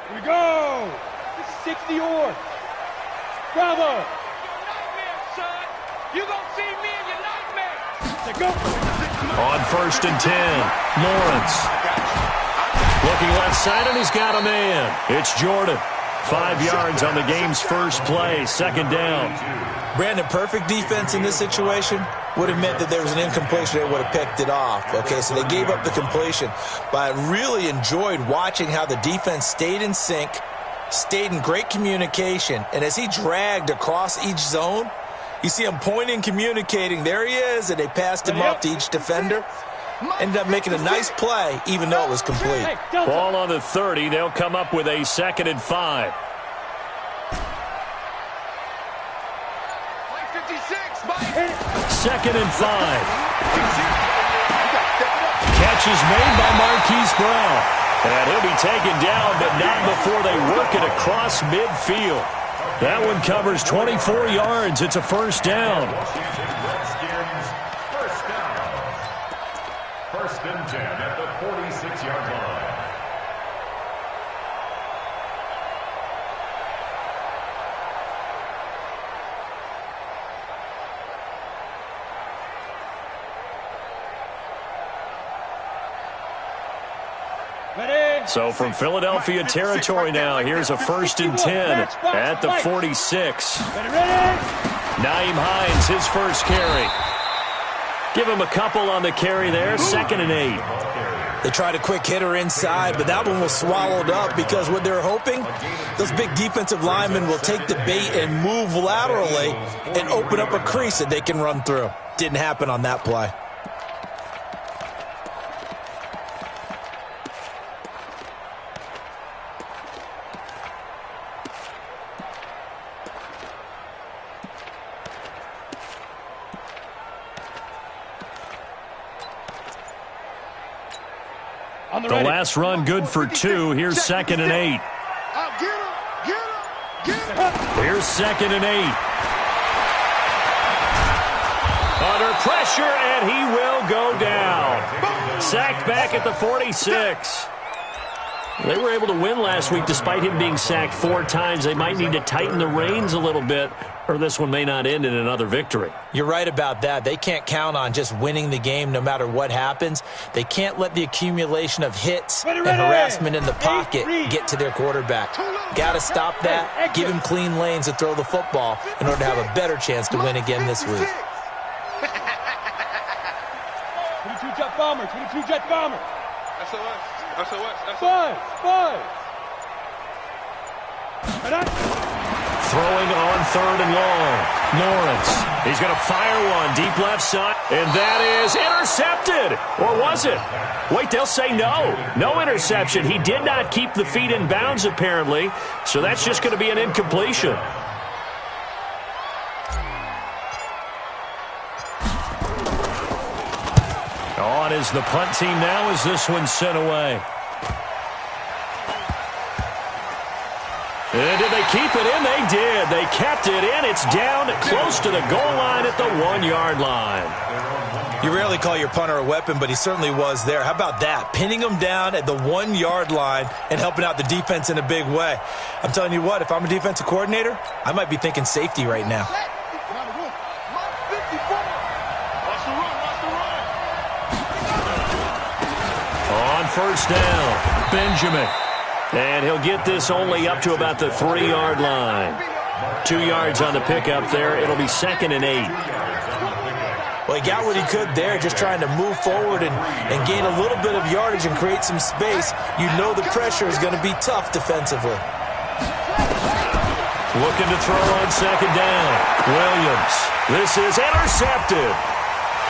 Here we go. This is 60 or. Bravo. You gonna see me in your nightmare. Let's go. On 1st and 10, Lawrence. Looking left side, and he's got a man. It's Jordan. 5 yards on the game's first play, 2nd down. Brandon, perfect defense in this situation would have meant that there was an incompletion. They would have picked it off. Okay, so they gave up the completion. But I really enjoyed watching how the defense stayed in sync, stayed in great communication, and as he dragged across each zone, you see him pointing, communicating. There he is, and they passed him off to each defender. Ended up making a nice play, even though it was complete. Ball on the 30. They'll come up with a 2nd and 5. Second and 5. Catch is made by Marquise Brown. And he'll be taken down, but not before they work it across midfield. That one covers 24 yards. It's a 1st down. First and 10 at the 46-yard line. So from Philadelphia territory now, here's a 1st and 10 at the 46. Nyheim Hines, his first carry. Give him a couple on the carry there, 2nd and 8. They tried a quick hitter inside, but that one was swallowed up because what they're hoping, those big defensive linemen will take the bait and move laterally and open up a crease that they can run through. Didn't happen on that play. The last run good for 2. Here's 2nd and 8. Here's 2nd and 8. Under pressure, and he will go down. Sacked back at the 46. They were able to win last week despite him being sacked 4 times. They might need to tighten the reins a little bit, or this one may not end in another victory. You're right about that. They can't count on just winning the game no matter what happens. They can't let the accumulation of hits and harassment in the pocket get to their quarterback. Got to stop that, give him clean lanes to throw the football in order to have a better chance to win again this week. 22 jet bomber, 22 jet bomber. SOS. 5. Throwing on 3rd and long. Lawrence. He's going to fire one deep left side. And that is intercepted. Or was it? Wait, they'll say no. No interception. He did not keep the feet in bounds, apparently. So that's just going to be an incompletion. On is the punt team now as this one's sent away. And did they keep it in? They did. They kept it in. It's down close to the goal line at the 1-yard line. You rarely call your punter a weapon, but he certainly was there. How about that? Pinning him down at the 1-yard line and helping out the defense in a big way. I'm telling you what, if I'm a defensive coordinator, I might be thinking safety right now. On 1st down, Benjamin. And he'll get this only up to about the 3-yard line. 2 yards on the pickup there. It'll be 2nd and 8. Well, he got what he could there, just trying to move forward and gain a little bit of yardage and create some space. You know the pressure is going to be tough defensively. Looking to throw on 2nd down. Williams. This is intercepted.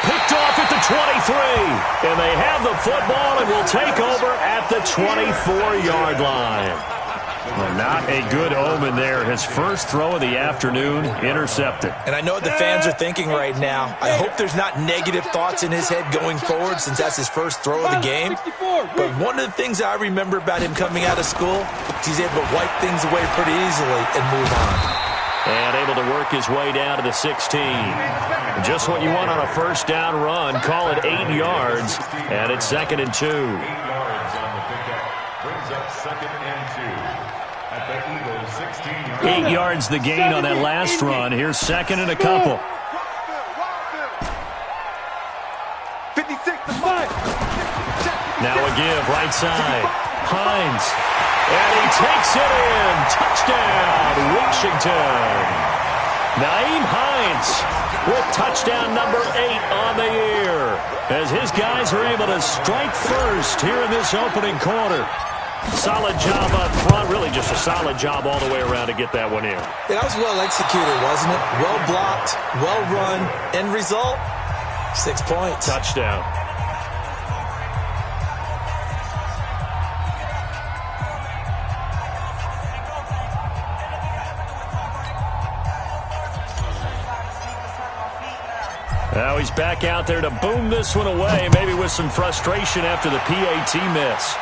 Picked off at the 23. And they have the football and will take over at the 24-yard line. Well, not a good omen there. His first throw of the afternoon, intercepted. And I know what the fans are thinking right now. I hope there's not negative thoughts in his head going forward since that's his first throw of the game. But one of the things I remember about him coming out of school is he's able to wipe things away pretty easily and move on. And able to work his way down to the 16. Just what you want on a first down run. Call it 8 yards. And it's 2nd and 2. 8 yards on the pickup. Brings up 2nd and 2. At the Eagles' 16-yard 8 yards the gain on that last run. Here's second and a couple. 56 to 5. Now a give, right side. Hines. And he takes it in. Touchdown, Washington. Naeem Hines with touchdown number 8 on the year, as his guys are able to strike first here in this opening quarter. Solid job up front. Really just a solid job all the way around to get that one in. That was well executed, wasn't it? Well blocked, well run. End result, 6 points. Touchdown. Now he's back out there to boom this one away, maybe with some frustration after the PAT miss.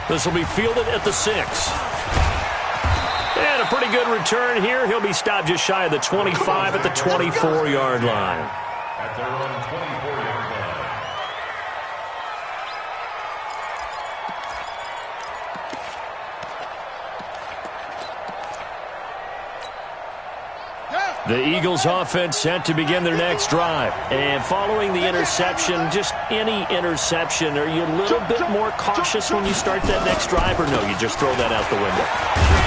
This will be fielded at the 6. And a pretty good return here. He'll be stopped just shy of the 25 at the 24-yard line. at their own 24-yard line. The Eagles offense set to begin their next drive. And following the interception, just any interception, are you a little bit more cautious when you start that next drive, or no, you just throw that out the window?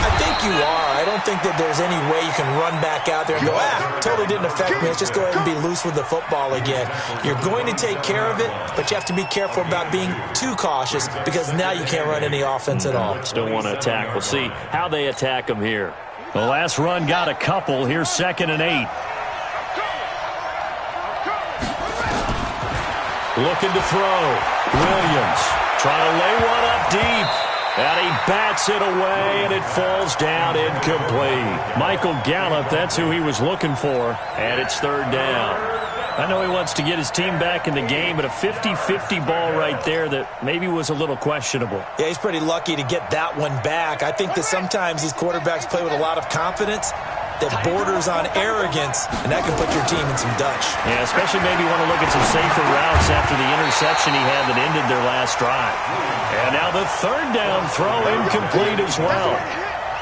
I think you are. I don't think that there's any way you can run back out there and go, totally didn't affect me. Let's just go ahead and be loose with the football again. You're going to take care of it, but you have to be careful about being too cautious because now you can't run any offense at all. Still want to attack. We'll see how they attack them here. The last run got a couple. Here's 2nd and 8. Looking to throw. Williams trying to lay one up deep. And he bats it away, and it falls down incomplete. Michael Gallup, that's who he was looking for. And it's 3rd down. I know he wants to get his team back in the game, but a 50-50 ball right there that maybe was a little questionable. Yeah, he's pretty lucky to get that one back. I think that sometimes these quarterbacks play with a lot of confidence that borders on arrogance, and that can put your team in some Dutch. Yeah, especially maybe want to look at some safer routes after the interception he had that ended their last drive. And now the 3rd down throw incomplete as well.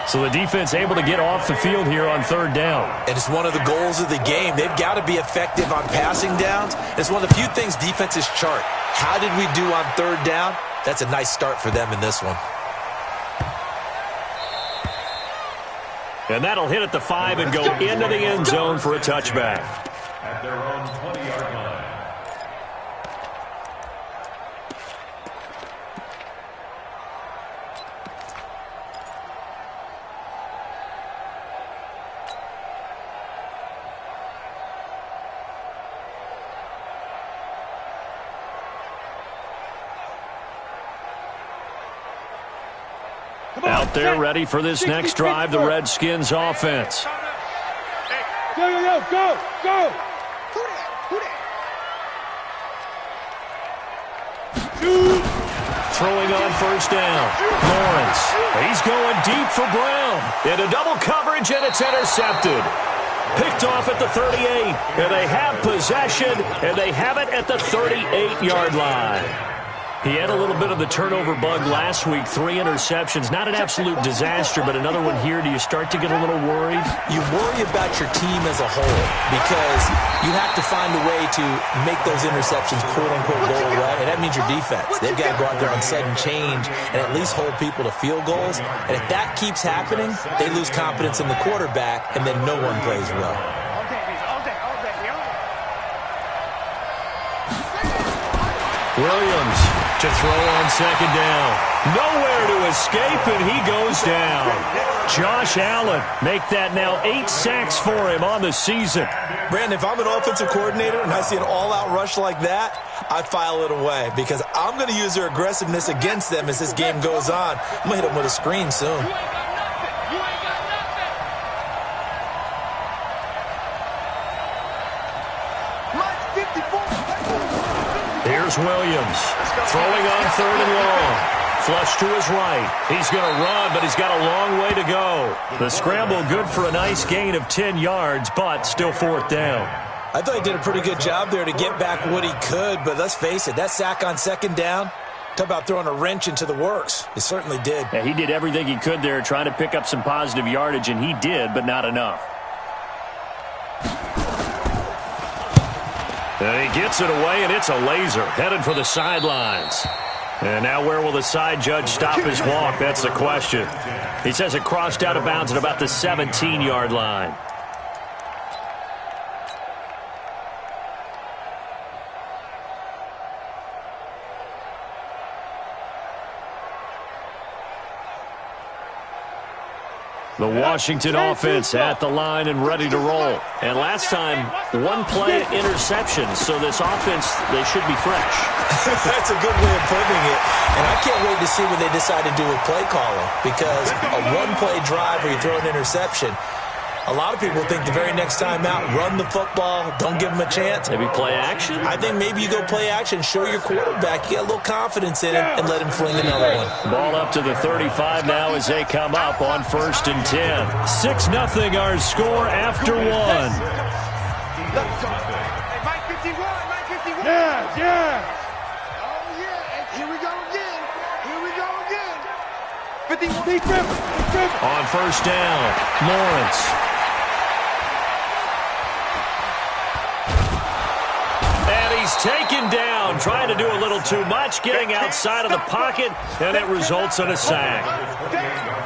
So the defense able to get off the field here on 3rd down. And it's one of the goals of the game. They've got to be effective on passing downs. It's one of the few things defenses chart. How did we do on 3rd down? That's a nice start for them in this one. And that'll hit at the 5 and go into the end zone for a touchback. At their own 20-yard line. Out there ready for this next drive, the Redskins offense. Go! Throwing on 1st down. Lawrence. He's going deep for Brown. Into double coverage, and it's intercepted. Picked off at the 38. And they have possession, and they have it at the 38-yard line. He had a little bit of the turnover bug last week, 3 interceptions. Not an absolute disaster, but another one here. Do you start to get a little worried? You worry about your team as a whole because you have to find a way to make those interceptions quote-unquote go away, and that means your defense. They've got to go out there on set and change and at least hold people to field goals. And if that keeps happening, they lose confidence in the quarterback, and then no one plays well. Williams to throw on 2nd down. Nowhere to escape, and he goes down. Josh Allen make that now 8 sacks for him on the season. Brandon, if I'm an offensive coordinator and I see an all-out rush like that, I file it away because I'm going to use their aggressiveness against them as this game goes on. I'm going to hit them with a screen soon. Here's Williams throwing on 3rd and long. Flush to his right. He's going to run, but he's got a long way to go. The scramble good for a nice gain of 10 yards, but still 4th down. I thought he did a pretty good job there to get back what he could, but let's face it, that sack on 2nd down, Talk about throwing a wrench into the works. He certainly did. Yeah, he did everything he could there trying to pick up some positive yardage, and he did, but not enough. And he gets it away, and it's a laser headed for the sidelines. And now where will the side judge stop his walk? That's the question. He says it crossed out of bounds at about the 17-yard line. The Washington offense at the line and ready to roll. And last time, one play interception, so this offense, they should be fresh. That's a good way of putting it. And I can't wait to see what they decide to do with play calling, because a one-play drive where you throw an interception, a lot of people think the very next time out, run the football, don't give them a chance. Maybe play action? I think maybe you go play action, show your quarterback you got a little confidence in him, and let him fling another one. Ball up to the 35 now as they come up on 1st and 10. 6-0 our score after one. Mike 51, Mike 51. Yeah. Oh, yeah, and here we go again. Here we go again. 51. Big Griffin. On 1st down, Lawrence. He's taken down, trying to do a little too much, getting outside of the pocket, and it results in a sack.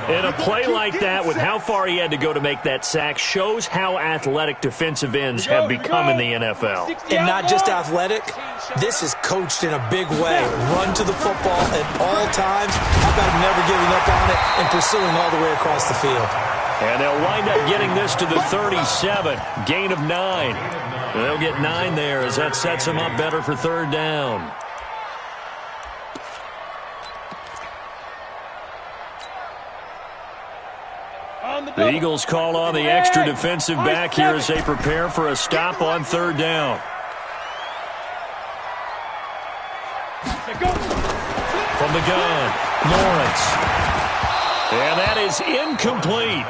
And a play like that, with how far he had to go to make that sack, shows how athletic defensive ends have become in the NFL. And not just athletic, this is coached in a big way. Run to the football at all times. How about never giving up on it and pursuing all the way across the field? And they'll wind up getting this to the 37, gain of 9. They'll get 9 there as that sets them up better for 3rd down. The Eagles call on the extra defensive back here as they prepare for a stop on 3rd down. From the gun, Lawrence. And that is incomplete.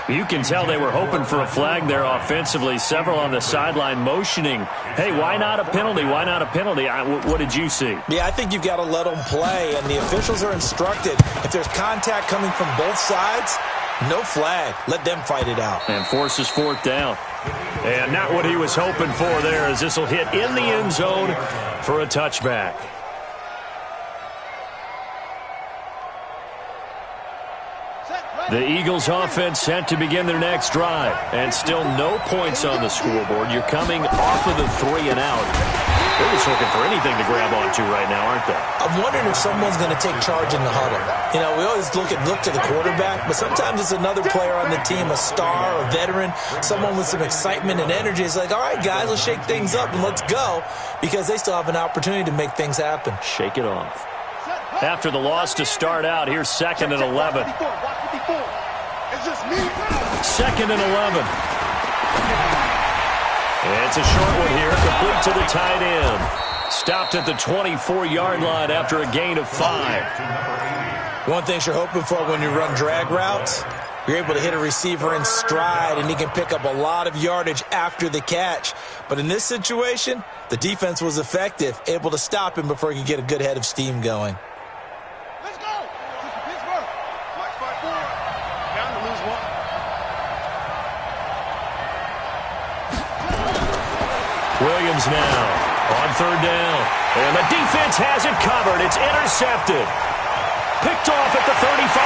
You can tell they were hoping for a flag there offensively. Several on the sideline motioning, hey, why not a penalty? Why not a penalty? What did you see? Yeah, I think you've got to let them play, and the officials are instructed. If there's contact coming from both sides, no flag. Let them fight it out. And forces 4th down. And not what he was hoping for there, as this will hit in the end zone for a touchback. The Eagles offense set to begin their next drive. And still no points on the scoreboard. You're coming off of the 3 and out. They're just looking for anything to grab onto right now, aren't they? I'm wondering if someone's going to take charge in the huddle. You know, we always look to the quarterback, but sometimes it's another player on the team, a star, a veteran, someone with some excitement and energy. It's like, all right, guys, let's shake things up and let's go, because they still have an opportunity to make things happen. Shake it off. After the loss to start out, here's 2nd and 11. 2nd and 11. It's a short one here, complete to the tight end. Stopped at the 24-yard line after a gain of 5. One thing you're hoping for when you run drag routes, you're able to hit a receiver in stride, and he can pick up a lot of yardage after the catch. But in this situation, the defense was effective, able to stop him before he could get a good head of steam going. Let's go. Pittsburgh. Watch 5-4. Down to lose 1. Williams now on 3rd down. And the defense has it covered. It's intercepted. Picked off at the 35.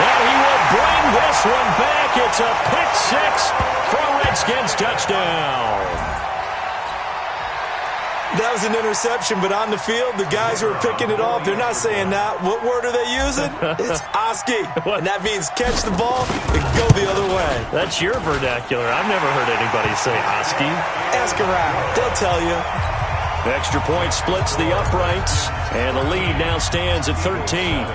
And he will bring this one back. It's a pick 6 for a Redskins touchdown. That was an interception, but on the field, the guys who are picking it off, they're not saying that. What word are they using? It's Oski. And that means catch the ball and go the other way. That's your vernacular. I've never heard anybody say Oski. Ask around. They'll tell you. Extra point splits the uprights, and the lead now stands at 13.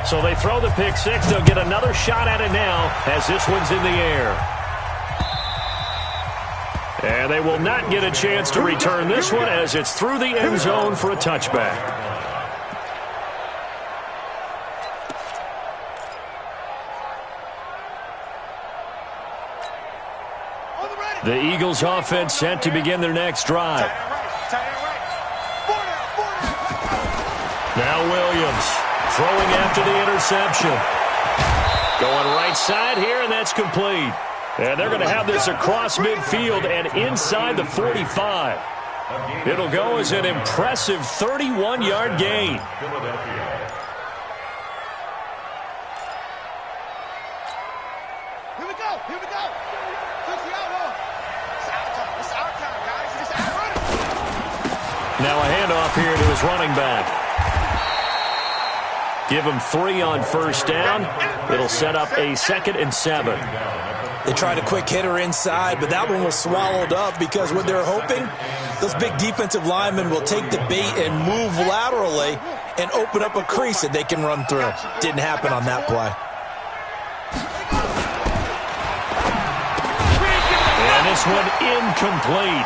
So they throw the pick 6. They'll get another shot at it now as this one's in the air. And they will not get a chance to return this one as it's through the end zone for a touchback. The Eagles offense set to begin their next drive. Now Williams throwing after the interception. Going right side here, and that's complete. And they're going to have this across midfield and inside the 45. It'll go as an impressive 31-yard gain. Here we go. Here we go. Push it out. It's our time. It's our time, guys. It's our run. Now a handoff here to his running back. Give him 3 on first down. It'll set up a 2nd and 7. They tried a quick hitter inside, but that one was swallowed up because what they're hoping, those big defensive linemen will take the bait and move laterally and open up a crease that they can run through. Didn't happen on that play. And this one incomplete.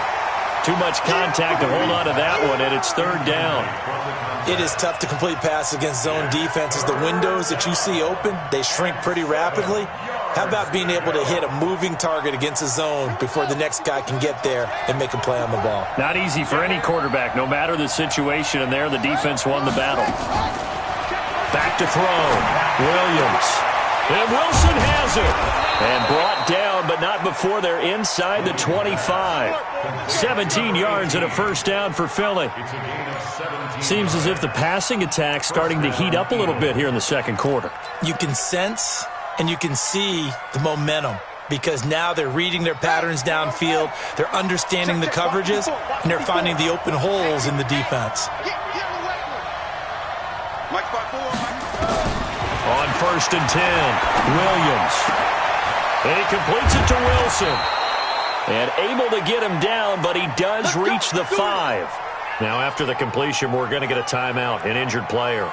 Too much contact to hold on to that one, and it's 3rd down. It is tough to complete passes against zone defenses. The windows that you see open, they shrink pretty rapidly. How about being able to hit a moving target against a zone before the next guy can get there and make a play on the ball? Not easy for any quarterback, no matter the situation, and there the defense won the battle. Back to throw. Williams. And Wilson has it. And brought down, but not before they're inside the 25. 17 yards and a first down for Philly. Seems as if the passing attack's starting to heat up a little bit here in the second quarter. You can sense and you can see the momentum because now they're reading their patterns downfield, they're understanding the coverages, and they're finding the open holes in the defense. On 1st and 10, Williams. And he completes it to Wilson. And able to get him down, but he does reach the 5. Now after the completion, we're going to get a timeout, an injured player.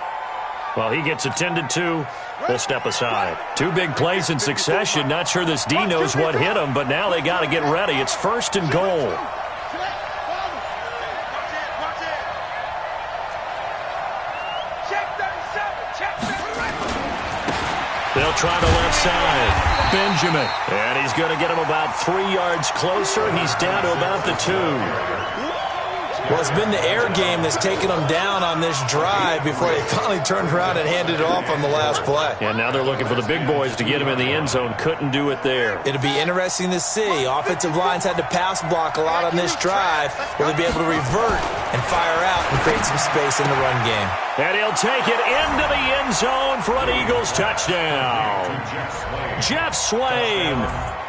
While he gets attended to, we'll step aside. 2 big plays in succession. Not sure this D knows what hit him, but now they got to get ready. It's 1st and goal. They'll try the left side. Benjamin. And he's going to get him about 3 yards closer. He's down to about the 2. Well, it's been the air game that's taken them down on this drive before they finally turned around and handed it off on the last play. And now they're looking for the big boys to get him in the end zone. Couldn't do it there. It'll be interesting to see. Offensive lines had to pass block a lot on this drive. Will they be able to revert and fire out and create some space in the run game? And he'll take it into the end zone for an Eagles touchdown. Jeff Swain,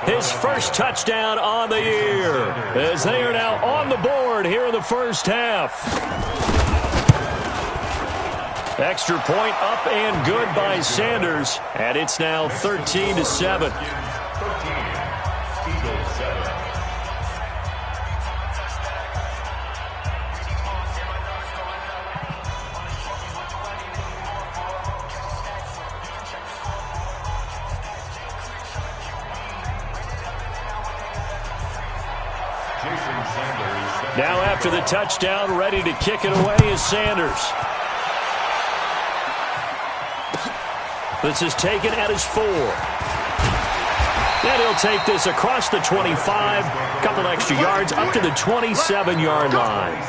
his first touchdown on the year, as they are now on the board here in the first half. Extra point up and good by Sanders, and it's now 13-7. Now after the touchdown, ready to kick it away is Sanders. This is taken at his 4. And he'll take this across the 25, couple extra yards up to the 27-yard line.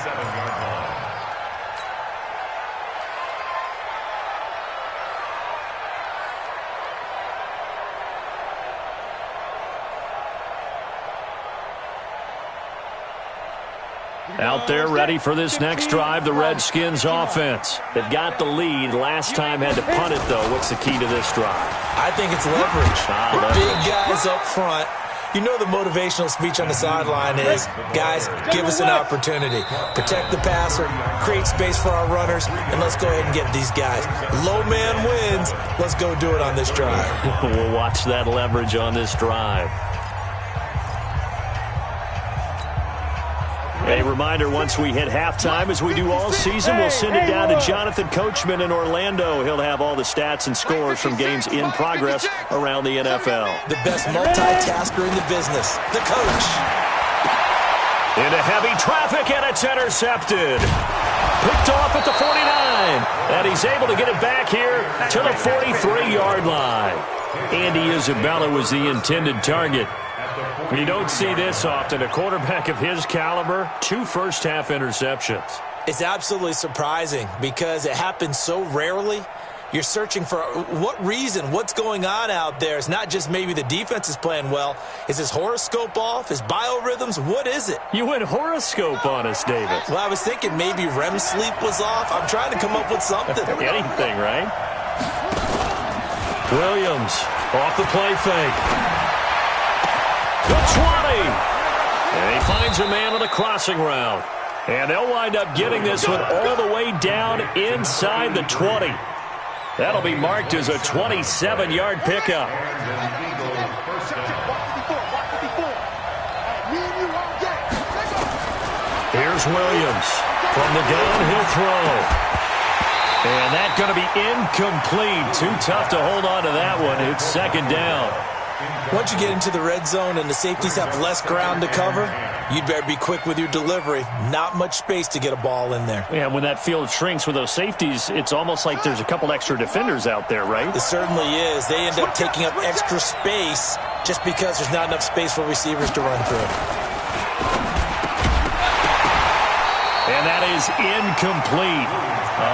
Out there ready for this next drive, the Redskins offense. They've got the lead. Last time had to punt it, though. What's the key to this drive? I think it's leverage. The big guys up front. You know the motivational speech on the sideline is, guys, give us an opportunity. Protect the passer, create space for our runners, and let's go ahead and get these guys. Low man wins. Let's go do it on this drive. We'll watch that leverage on this drive. A reminder, once we hit halftime, as we do all season, we'll send it down to Jonathan Coachman in Orlando. He'll have all the stats and scores from games in progress around the NFL. The best multitasker in the business, the coach. Into heavy traffic, and it's intercepted. Picked off at the 49, and he's able to get it back here to the 43-yard line. Andy Isabella was the intended target. You don't see this often. A quarterback of his caliber, 2 first-half interceptions. It's absolutely surprising because it happens so rarely. You're searching for what reason, what's going on out there. It's not just maybe the defense is playing well. Is his horoscope off? His biorhythms? What is it? You went horoscope on us, David. Well, I was thinking maybe REM sleep was off. I'm trying to come up with something. Anything, right? Williams off the play fake. The 20. And he finds a man on the crossing route. And they'll wind up getting this one all the way down inside the 20. That'll be marked as a 27-yard pickup. Here's Williams. From the gun, he'll throw. And that's going to be incomplete. Too tough to hold on to that one. It's second down. Once you get into the red zone and the safeties have less ground to cover, you'd better be quick with your delivery. Not much space to get a ball in there. Yeah, when that field shrinks with those safeties, it's almost like there's a couple extra defenders out there, right? It certainly is. They end up taking up extra space just because there's not enough space for receivers to run through. And that is incomplete.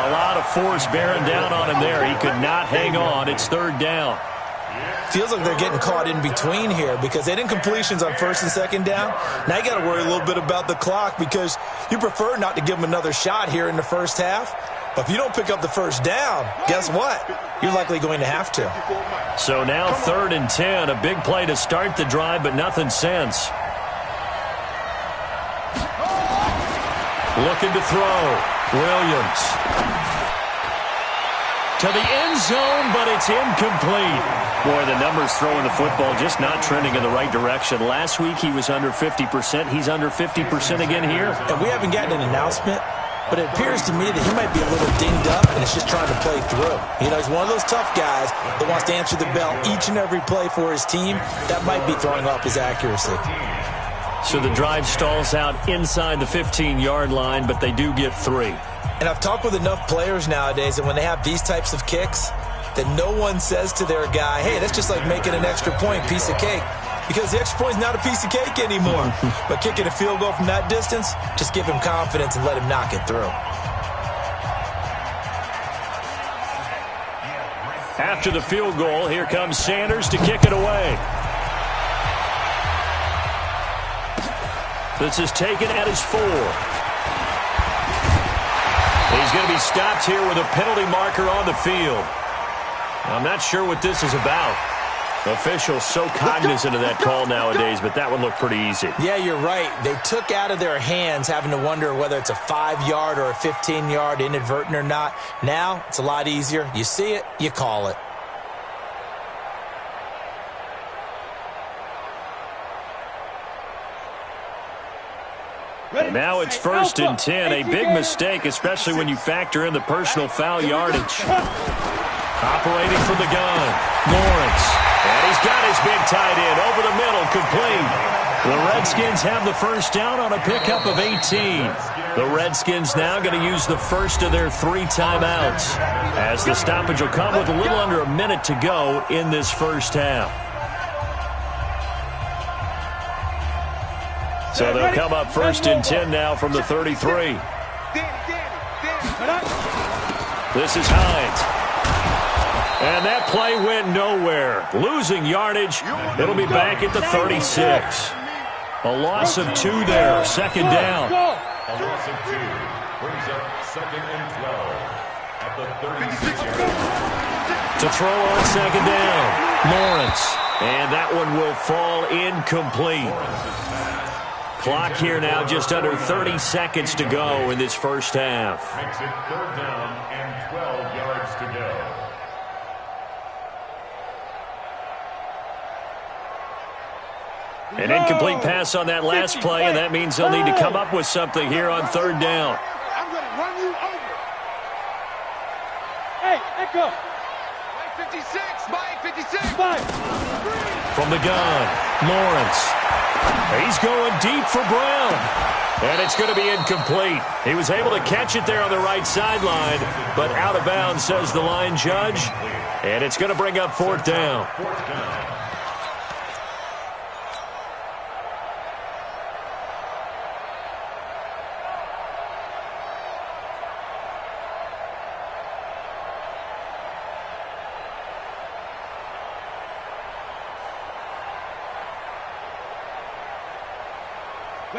A lot of force bearing down on him there. He could not hang on. It's third down. Feels like they're getting caught in between here because they had incompletions on first and second down. Now you got to worry a little bit about the clock because you prefer not to give them another shot here in the first half. But if you don't pick up the first down, guess what? You're likely going to have to. So now 3rd and 10, a big play to start the drive, but nothing since. Looking to throw. Williams. To the end zone, but it's incomplete. Boy, the numbers throwing the football just not trending in the right direction. Last week he was under 50%. He's under 50% again here. And we haven't gotten an announcement, but it appears to me that he might be a little dinged up and it's just trying to play through. You know, he's one of those tough guys that wants to answer the bell each and every play for his team. That might be throwing off his accuracy. So the drive stalls out inside the 15-yard line, but they do get 3. And I've talked with enough players nowadays that when they have these types of kicks, that no one says to their guy, hey, that's just like making an extra point, piece of cake. Because the extra point is not a piece of cake anymore. But kicking a field goal from that distance, just give him confidence and let him knock it through. After the field goal, here comes Sanders to kick it away. This is taken at his 4. He's going to be stopped here with a penalty marker on the field. I'm not sure what this is about. Officials so cognizant of that call nowadays, but that one looked pretty easy. Yeah, you're right. They took out of their hands having to wonder whether it's a 5-yard or a 15-yard inadvertent or not. Now, it's a lot easier. You see it, you call it. And now it's 1st and 10. A big mistake, especially when you factor in the personal foul yardage. Operating from the gun, Lawrence. And he's got his big tight end over the middle, complete. The Redskins have the first down on a pickup of 18. The Redskins now going to use the first of their 3 timeouts, as the stoppage will come with a little under a minute to go in this first half. So they'll come up 1st and 10 now from the 33. This is Hines. And that play went nowhere. Losing yardage. It'll be back at the 36. A loss of 2 there. Second down. A loss of 2 brings up 2nd and 12 at the 36-yard line. To throw on second down. Lawrence. And that one will fall incomplete. Clock here now just under 30 seconds to go in this first half. Makes it 3rd down and 12 yards to go. An incomplete pass on that last play, and that means they'll need to come up with something here on 3rd down. I'm going to run you over. Hey, echo. Mike 56, Mike 56. Mike. From the gun, Lawrence. He's going deep for Brown. And it's going to be incomplete. He was able to catch it there on the right sideline, but out of bounds, says the line judge. And it's going to bring up 4th down.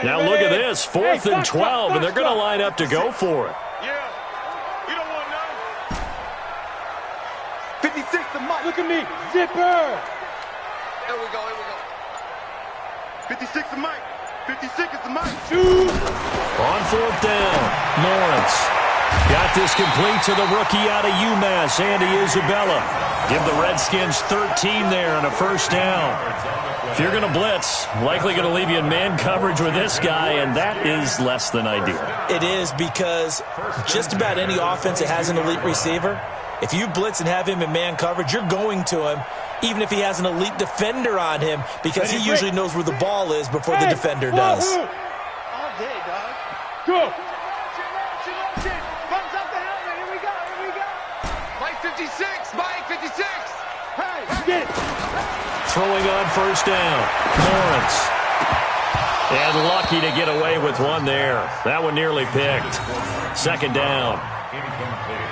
Now look at this, 4th and 12, and they're going to line up to go for it. Yeah. You don't want none. 56 to Mike. Look at me. Zipper. Here we go. 56 to Mike. 56 is the Mike. Shoot. On 4th down, Lawrence. Got this complete to the rookie out of UMass, Andy Isabella. Give the Redskins 13 there and a 1st down. If you're going to blitz, likely going to leave you in man coverage with this guy, and that is less than ideal. It is, because just about any offense that has an elite receiver, if you blitz and have him in man coverage, you're going to him, even if he has an elite defender on him, because he usually knows where the ball is before the defender does. All day, dog. Go. Bumps up the helmet. Here we go. Mike 56. Mike 56. Hey, Get it. Throwing on 1st down, Lawrence. And lucky to get away with one there. That one nearly picked. 2nd down. Incomplete.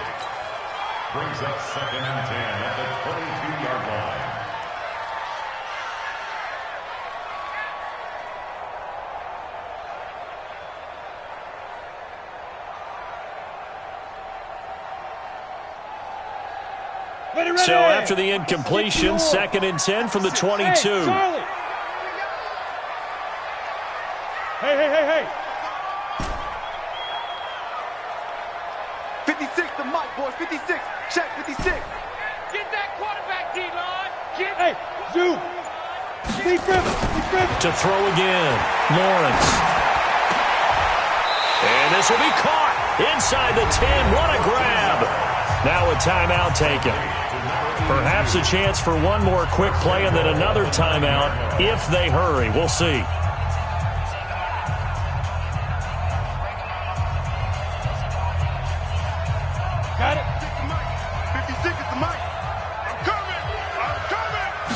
Brings up 2nd and 10 at the 22-yard line. So after the incompletion, 2nd and 10 from the 22. Hey, Charlie. Hey. 56 to Mike, boys. 56. Check 56. Get that quarterback, D-line. Hey, zoom. Deep river. To throw again, Lawrence. And this will be caught inside the 10. What a grab. Now a timeout taken. Perhaps a chance for one more quick play and then another timeout if they hurry. We'll see. Got it. 56 is the Mike. I'm coming.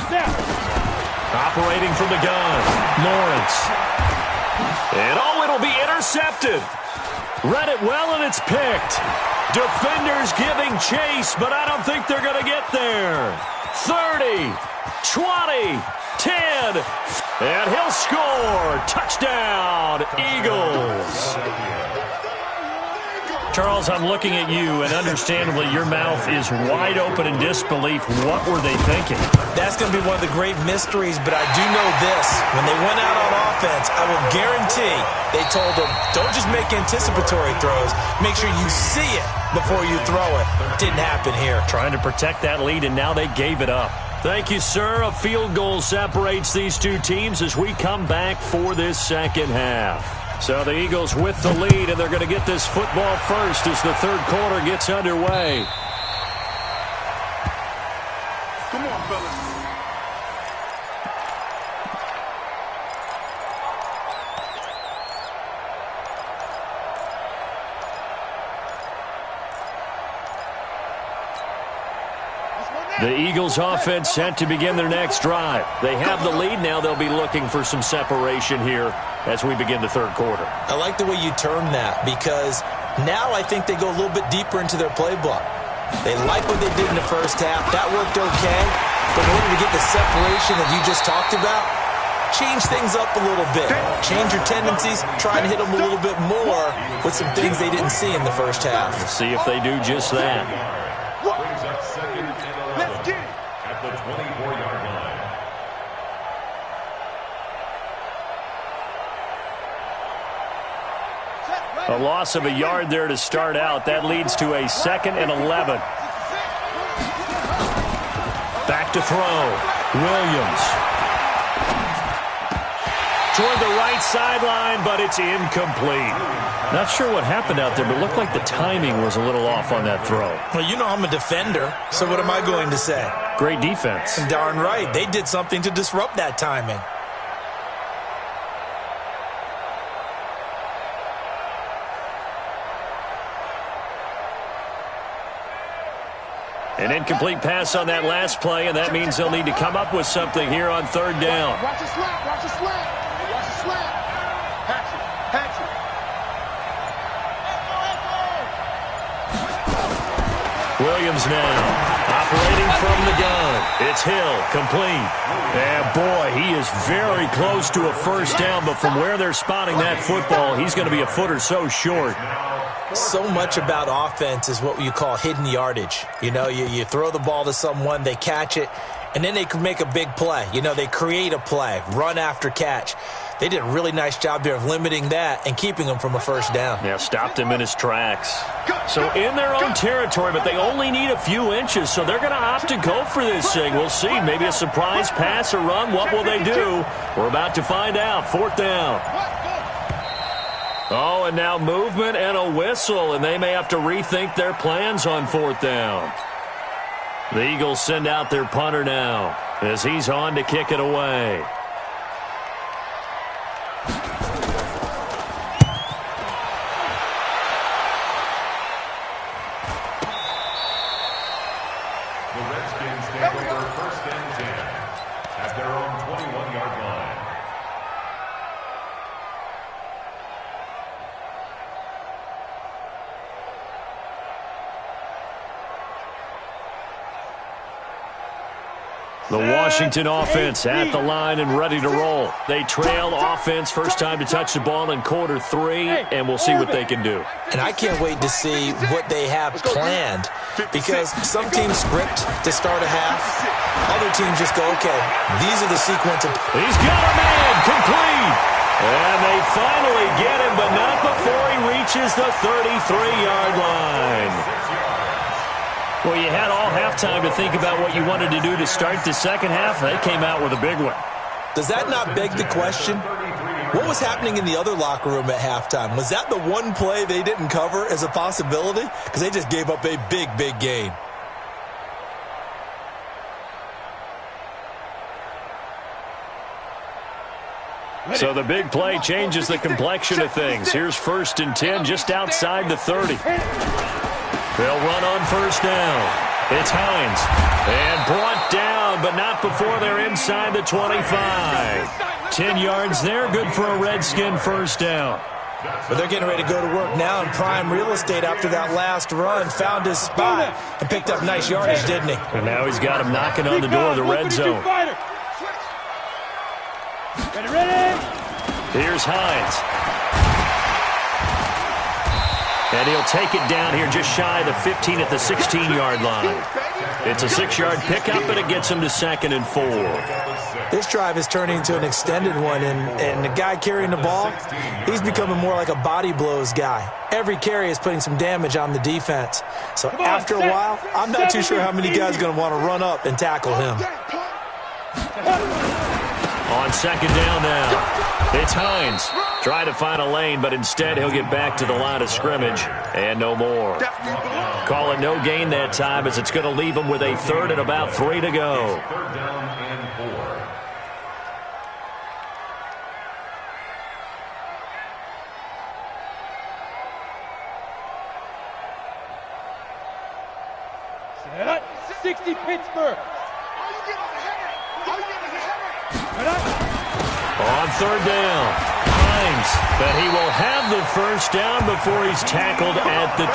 Snap. Operating from the gun, Lawrence. And it'll be intercepted. Read it well, and it's picked. Defenders giving chase, but I don't think they're going to get there. 30, 20, 10, and he'll score. Touchdown, Eagles. Charles, I'm looking at you, and understandably, your mouth is wide open in disbelief. What were they thinking? That's going to be one of the great mysteries, but I do know this. When they went out on offense, I will guarantee they told them, don't just make anticipatory throws. Make sure you see it before you throw it. Didn't happen here. Trying to protect that lead, and now they gave it up. Thank you, sir. A field goal separates these two teams as we come back for this 2nd half. So the Eagles with the lead, and they're going to get this football first as the 3rd quarter gets underway. Come on, fellas. The Eagles offense set to begin their next drive. They have the lead now. They'll be looking for some separation here as we begin the 3rd quarter. I like the way you term that, because now I think they go a little bit deeper into their playbook. They like what they did in the 1st half. That worked okay. But in order to get the separation that you just talked about, change things up a little bit. Change your tendencies. Try and hit them a little bit more with some things they didn't see in the 1st half. We'll see if they do just that. Brings up 2nd and 11 at the 24-yard line. A loss of a yard there to start out. That leads to a 2nd and 11. Back to throw. Williams. Toward the right sideline, but it's incomplete. Not sure what happened out there, but it looked like the timing was a little off on that throw. Well, you know I'm a defender, so what am I going to say? Great defense. Darn right. They did something to disrupt that timing. An incomplete pass on that last play, and that means they'll need to come up with something here on 3rd down. Watch the slap. Watch the slap. Watch the slap. Patch it. Patch it. Williams now Operating from the gun, it's Hill, complete. And boy, he is very close to a first down, but from where they're spotting that football, he's going to be a foot or so short. So much about offense is what you call hidden yardage. You know, you throw the ball to someone, they catch it, and then they can make a big play. You know, they create a play, run after catch. They did a really nice job there of limiting that and keeping him from a first down. Yeah, stopped him in his tracks. So in their own territory, but they only need a few inches, so they're going to opt to go for this thing. We'll see. Maybe a surprise pass or run. What will they do? We're about to find out. Fourth down. Oh, and now movement and a whistle, and they may have to rethink their plans on fourth down. The Eagles send out their punter now as he's on to kick it away. The Redskins take over first and 10 at their own 21-yard line. The Washington offense at the line and ready to roll. They trail offense first time to touch the ball in quarter 3, and we'll see what they can do. And I can't wait to see what they have planned, because some teams script to start a half. Other teams just go, okay, these are the sequence of... He's got a man, complete. And they finally get him, but not before he reaches the 33-yard line. Well, you had all halftime to think about what you wanted to do to start the second half. They came out with a big one. Does that not beg the question? What was happening in the other locker room at halftime? Was that the one play they didn't cover as a possibility? Because they just gave up a big, big gain. So the big play changes the complexion of things. Here's first and 10 just outside the 30. They'll run on first down. It's Hines. And brought down, but not before they're inside the 25. 10 yards there, good for a Redskin first down. But they're getting ready to go to work now in prime real estate after that last run. Found his spot and picked up nice yardage, didn't he? And now he's got him knocking on the door of the red zone. Here's Hines. And he'll take it down here just shy of the 15 at the 16-yard line. It's a 6-yard pickup, and it gets him to 2nd and 4. This drive is turning into an extended one, and the guy carrying the ball, he's becoming more like a body blows guy. Every carry is putting some damage on the defense. So after a while, I'm not too sure how many guys are going to want to run up and tackle him. On second down now, it's Hines. Try to find a lane, but instead he'll get back to the line of scrimmage and no more. Call it no gain that time, as it's going to leave him with a 3rd and about 3 to go. 3rd down and 4. Set. 60 Pittsburgh. On 3rd down, Hines, but he will have the first down before he's tackled at the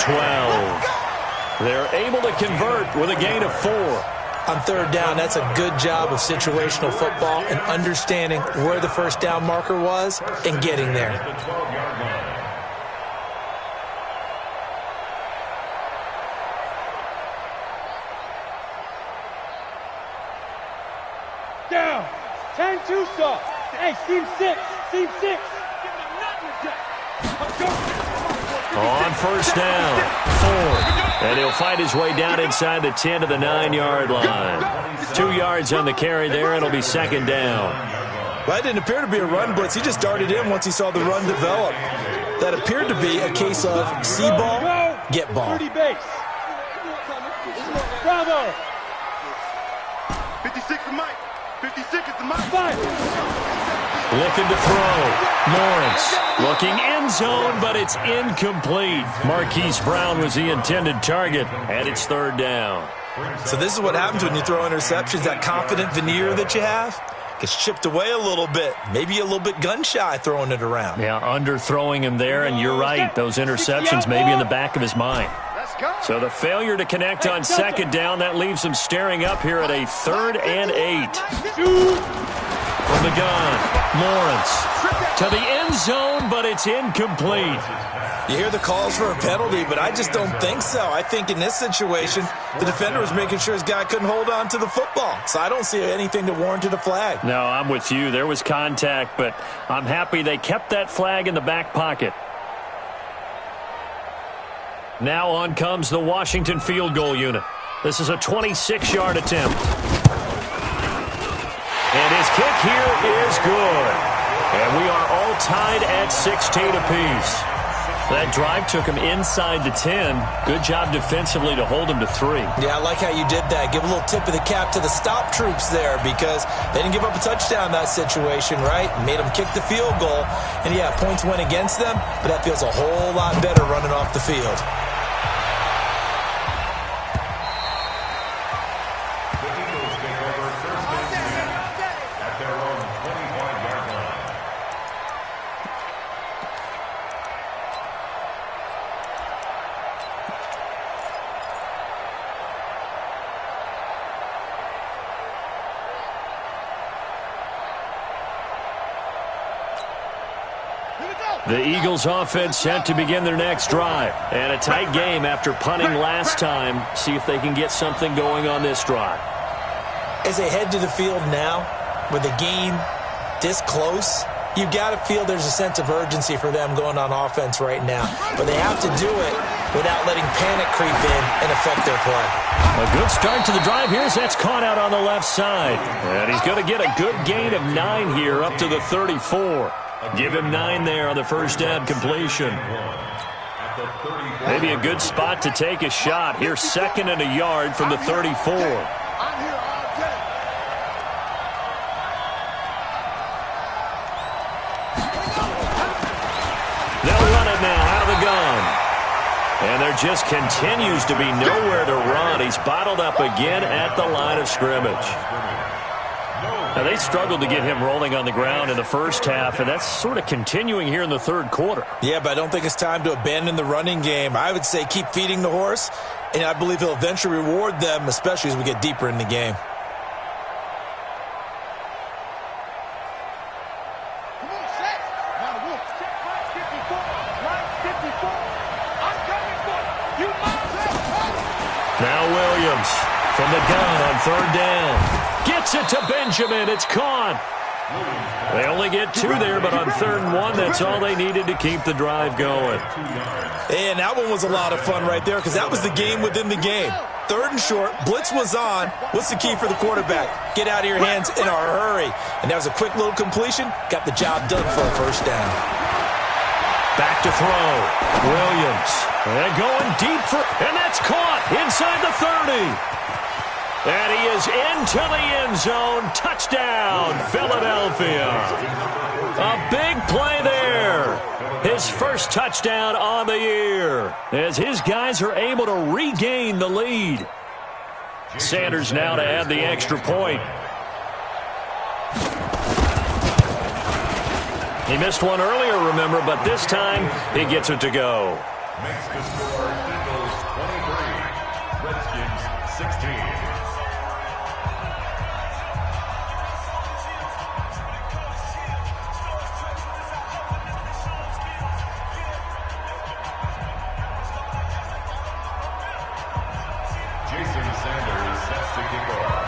12. They're able to convert with a gain of 4. On 3rd down, that's a good job of situational football and understanding where the first down marker was and getting there. At the 12-yard line. Down. 10-2 soft. Hey, seam 6. Seam 6. On first down, Ford. And he'll fight his way down inside the 10 to the 9-yard line. 2 yards on the carry there, and it'll be 2nd down. Well, that didn't appear to be a run blitz. He just darted in once he saw the run develop. That appeared to be a case of see ball, get ball. 30 base. Bravo. 56 is Mike. 56 is the Mike. Fire. Looking to throw. Lawrence looking end zone, but it's incomplete. Marquise Brown was the intended target, and it's 3rd down. So this is what happens when you throw interceptions. That confident veneer that you have gets chipped away a little bit. Maybe a little bit gun-shy throwing it around. Yeah, underthrowing him there, and you're right. Those interceptions may be in the back of his mind. So the failure to connect on second down, that leaves them staring up here at a 3rd and 8. From the gun, Lawrence to the end zone, but it's incomplete. You hear the calls for a penalty, but I just don't think so. I think in this situation, the defender was making sure his guy couldn't hold on to the football. So I don't see anything that warranted a flag. No, I'm with you. There was contact, but I'm happy they kept that flag in the back pocket. Now on comes the Washington field goal unit. This is a 26-yard attempt. And his kick here is good. And we are all tied at 16 apiece. That drive took him inside the 10. Good job defensively to hold him to 3. Yeah, I like how you did that. Give a little tip of the cap to the stop troops there because they didn't give up a touchdown in that situation, right? Made them kick the field goal. And, yeah, points went against them, but that feels a whole lot better running off the field. The Eagles offense set to begin their next drive. And a tight game after punting last time. See if they can get something going on this drive. As they head to the field now, with the game this close, you've got to feel there's a sense of urgency for them going on offense right now. But they have to do it without letting panic creep in and affect their play. A good start to the drive here as that's caught out on the left side. And he's going to get a good gain of 9 here up to the 34. Give him 9 there on the first down completion. Maybe a good spot to take a shot. Here's 2nd and a yard from the 34. They'll run it now out of the gun. And there just continues to be nowhere to run. He's bottled up again at the line of scrimmage. Now, they struggled to get him rolling on the ground in the first half, and that's sort of continuing here in the third quarter. Yeah, but I don't think it's time to abandon the running game. I would say keep feeding the horse, and I believe he'll eventually reward them, especially as we get deeper in the game. Now Williams from the gun on 3rd down. Gets it to Benjamin. It's caught. They only get 2 there, but on 3rd and 1, that's all they needed to keep the drive going. And that one was a lot of fun right there because that was the game within the game. 3rd and short, blitz was on. What's the key for the quarterback? Get out of your hands in a hurry. And that was a quick little completion. Got the job done for a first down. Back to throw. Williams. And going deep for, and that's caught inside the 30. And he is into the end zone. Touchdown, Philadelphia. A big play there. His first touchdown on the year as his guys are able to regain the lead. Sanders now to add the extra point. He missed one earlier, remember, but this time he gets it to go. Makes the score Eagles 23, Redskins 16.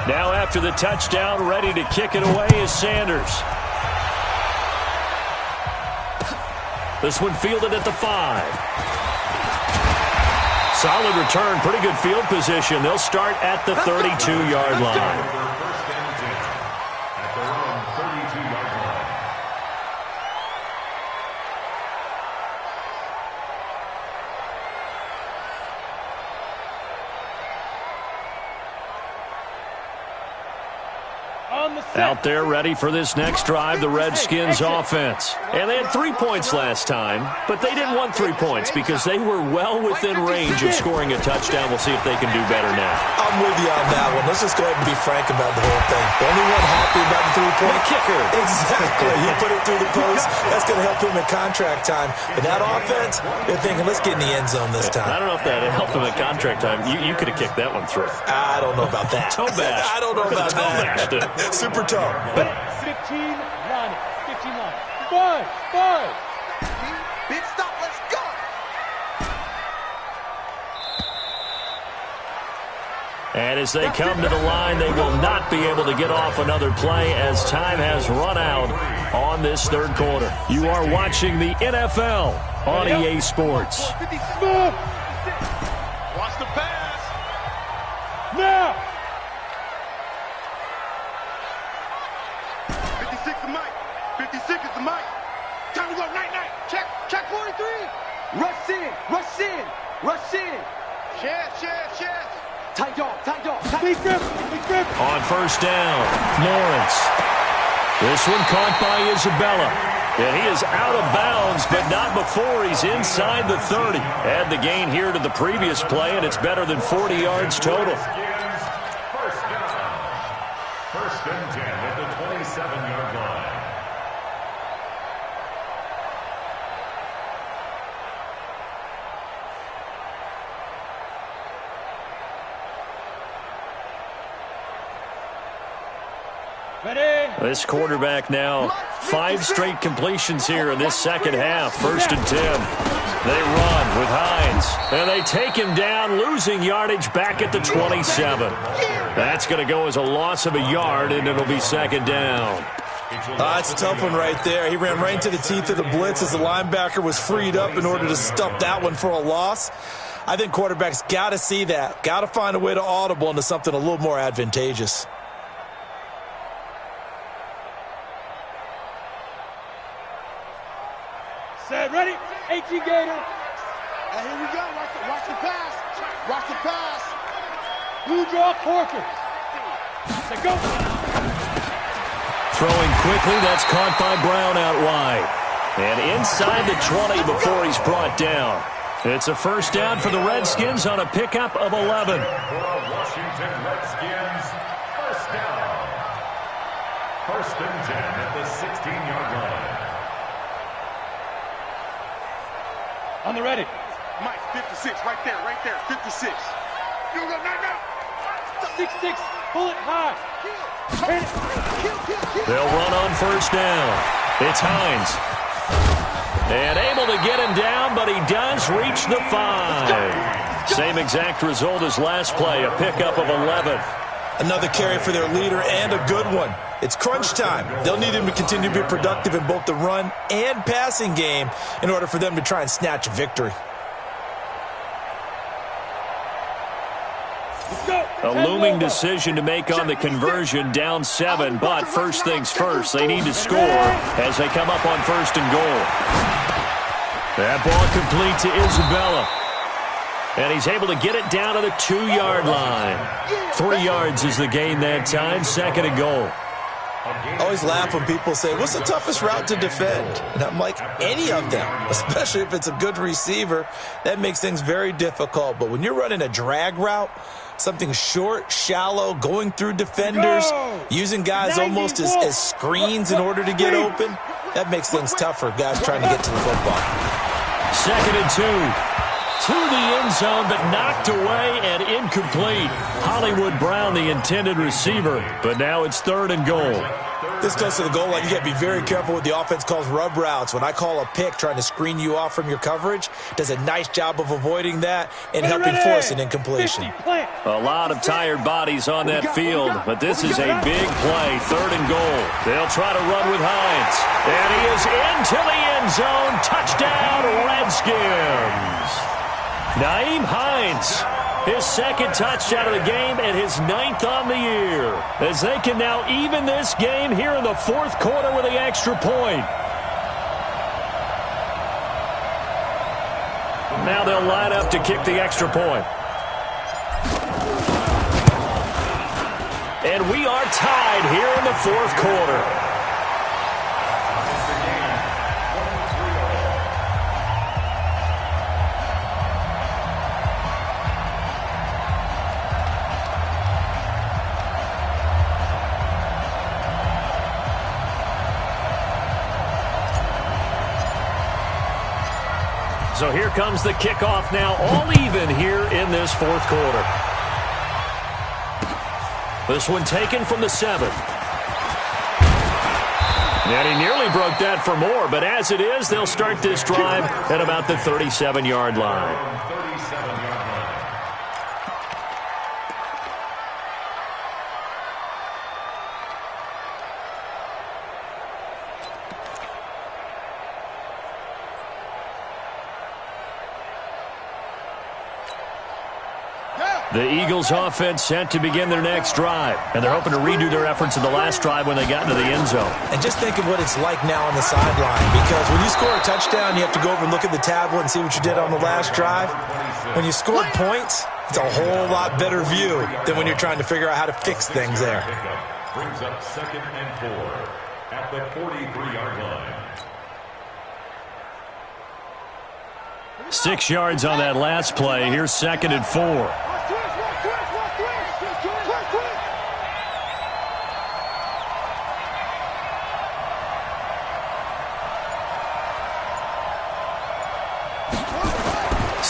Now after the touchdown, ready to kick it away is Sanders. This one fielded at the 5. Solid return, pretty good field position. They'll start at the 32-yard line. Out there ready for this next drive, the Redskins offense. And they had 3 points last time, but they didn't want 3 points because they were well within range of scoring a touchdown. We'll see if they can do better now. I'm with you on that one. Let's just go ahead and be frank about the whole thing. The only one happy about the 3-point kicker. Exactly. He put it through the post. That's going to help him in contract time. But that offense, they're thinking, let's get in the end zone this time. I don't know if that helped him in contract time. You could have kicked that one through. I don't know about that. Toe bash. I don't know about that. Super toe. 15 line. 15 line. 5. Big stop. Let's go. And as they come to the line, they will not be able to get off another play as time has run out on this third quarter. You are watching the NFL on EA Sports. Watch the pass. Now. 56 is Mike. 56 is the Mike. Time to go. Night. Check 43. Rush in. Chef. Tight dog. Big grip. On first down, Lawrence. This one caught by Isabella. And he is out of bounds, but not before he's inside the 30. Add the gain here to the previous play, and it's better than 40 yards total. First down. First and 10 at the 27-yard line. Ready. This quarterback now 5 straight completions here in this second half. First and 10. They run with Hines. And they take him down, losing yardage back at the 27. That's going to go as a loss of a yard, and it'll be second down. That's a tough one right there. He ran right into the teeth of the blitz as the linebacker was freed up in order to stuff that one for a loss. I think quarterbacks got to see that. Got to find a way to audible into something a little more advantageous. Set, ready. 18 Gator. And here we go. Watch the pass. Blue draw Corker. Set, go. Throwing quickly, that's caught by Brown out wide. And inside the 20 before he's brought down. It's a first down for the Redskins on a pickup of 11. Washington Redskins, first down. First and 10 at the 16-yard line. On the ready. Mike, 56, right there, 56. You go, now. 6-6, pull it high. Kill. They'll run on first down. It's Hines. And able to get him down, but he does reach the 5. Same exact result as last play, a pickup of 11. Another carry for their leader and a good one. It's crunch time. They'll need him to continue to be productive in both the run and passing game in order for them to try and snatch a victory. A looming decision to make on the conversion, down 7, but first things first, they need to score as they come up on first and goal. That ball complete to Isabella. And he's able to get it down to the 2-yard line. 3 yards is the gain that time, second and goal. I always laugh when people say, what's the toughest route to defend? And I'm like, any of them, especially if it's a good receiver. That makes things very difficult. But when you're running a drag route, something short, shallow, going through defenders, using guys almost as screens in order to get open, that makes things tough for guys trying to get to the football. Second and 2. To the end zone, but knocked away and incomplete. Hollywood Brown, the intended receiver, but now it's third and goal. This goes to the goal line. You got to be very careful what the offense calls rub routes. When I call a pick trying to screen you off from your coverage, does a nice job of avoiding that and helping force an incompletion. A lot of tired bodies on that field, but this is a big play, third and goal. They'll try to run with Hines, and he is into the end zone. Touchdown, Redskins. Nyheim Hines, his second touchdown of the game and his 9th on the year, as they can now even this game here in the fourth quarter with the extra point. Now they'll line up to kick the extra point. And And we are tied here in the fourth quarter. So here comes the kickoff now, all even here in this fourth quarter. This one taken from the 7. And he nearly broke that for more, but as it is, they'll start this drive at about the 37-yard line. The Eagles offense set to begin their next drive, and they're hoping to redo their efforts in the last drive when they got into the end zone. And just think of what it's like now on the sideline, because when you score a touchdown, you have to go over and look at the tablet and see what you did on the last drive. When you scored points, it's a whole lot better view than when you're trying to figure out how to fix things there. Brings up 2nd and 4 at the 43-yard line. 6 yards on that last play. Here's 2nd and 4.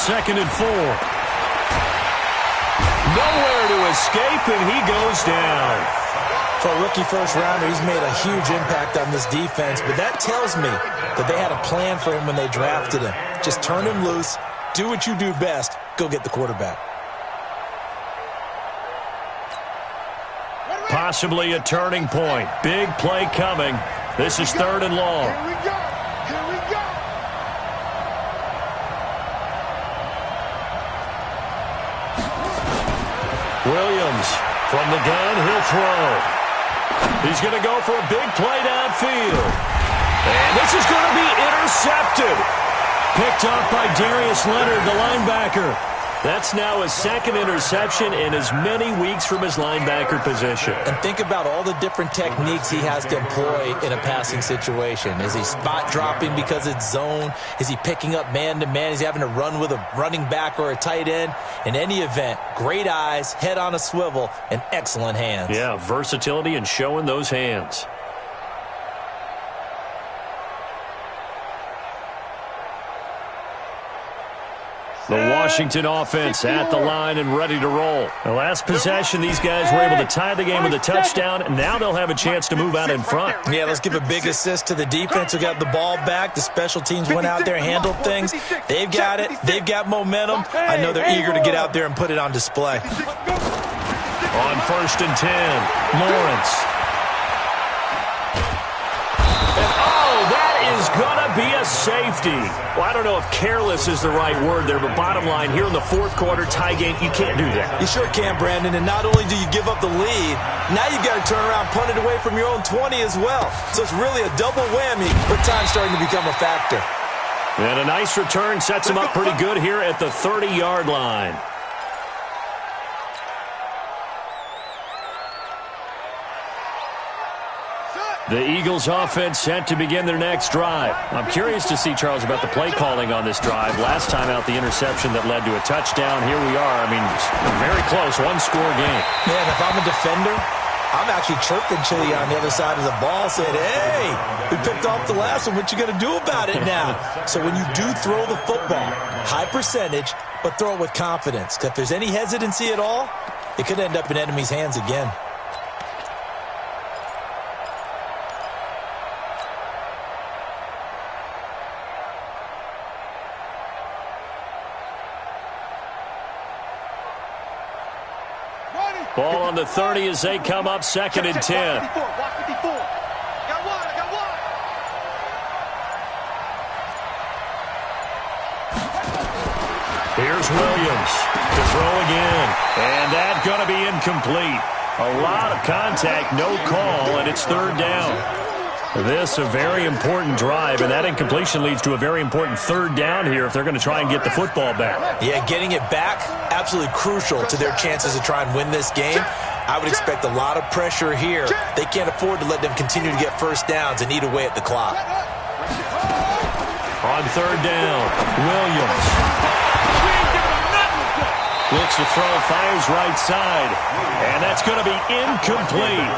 Second and 4. Nowhere to escape, and he goes down. For a rookie first-rounder, he's made a huge impact on this defense, but that tells me that they had a plan for him when they drafted him. Just turn him loose, do what you do best, go get the quarterback. Possibly a turning point. Big play coming. This is 3rd and long. Here we go. Here we go. Williams from the gun, he'll throw. He's going to go for a big play downfield. And this is going to be intercepted. Picked off by Darius Leonard, the linebacker. That's now his 2nd interception in as many weeks from his linebacker position. And think about all the different techniques he has to employ in a passing situation. Is he spot dropping because it's zone? Is he picking up man-to-man? Is he having to run with a running back or a tight end? In any event, great eyes, head on a swivel, and excellent hands. Yeah, versatility and showing those hands. The Washington offense at the line and ready to roll. The last possession, these guys were able to tie the game with a touchdown. Now they'll have a chance to move out in front. Yeah, let's give a big assist to the defense who got the ball back. The special teams went out there, handled things. They've got it. They've got momentum. I know they're eager to get out there and put it on display. On 1st and 10, Lawrence. Is going to be a safety. Well, I don't know if careless is the right word there, but bottom line, here in the fourth quarter tie game, you can't do that. You sure can, Brandon, and not only do you give up the lead, now you got to turn around, punt it away from your own 20 as well. So it's really a double whammy, but time's starting to become a factor. And a nice return sets him up pretty good here at the 30-yard line. The Eagles offense set to begin their next drive. I'm curious to see, Charles, about the play calling on this drive. Last time out, the interception that led to a touchdown. Here we are. I mean, very close, one-score game. Yeah, and if I'm a defender, I'm actually chirping Chili on the other side of the ball saying, hey, we picked off the last one. What you going to do about it now? So when you do throw the football, high percentage, but throw it with confidence. Because if there's any hesitancy at all, it could end up in enemy's hands again. Ball on the 30 as they come up 2nd and 10. Watch 54. Got one. Here's Williams to throw again. And that's going to be incomplete. A lot of contact, no call, and it's 3rd down. This a very important drive, and that incompletion leads to a very important 3rd down here if they're going to try and get the football back. Yeah, getting it back, absolutely crucial to their chances to try and win this game. I would expect a lot of pressure here. They can't afford to let them continue to get first downs and eat away at the clock. On third down, Williams looks to throw, fires right side, and that's going to be incomplete.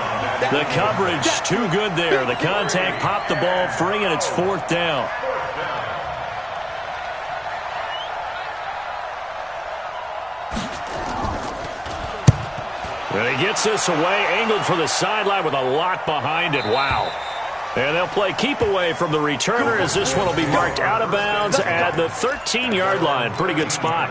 The coverage too good there. The contact popped the ball free, and it's fourth down. And he gets this away, angled for the sideline with a lot behind it. Wow. And they'll play keep away from the returner as this one will be marked out of bounds at the 13-yard line. Pretty good spot.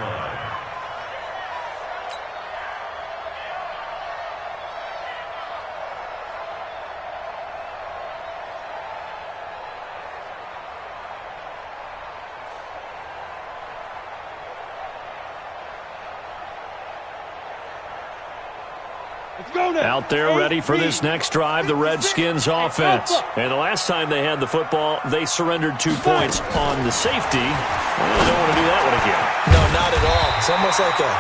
Out there ready for this next drive, the Redskins offense. And the last time they had the football, they surrendered 2 points on the safety. Well, they don't want to do that one again. No, not at all. It's almost like a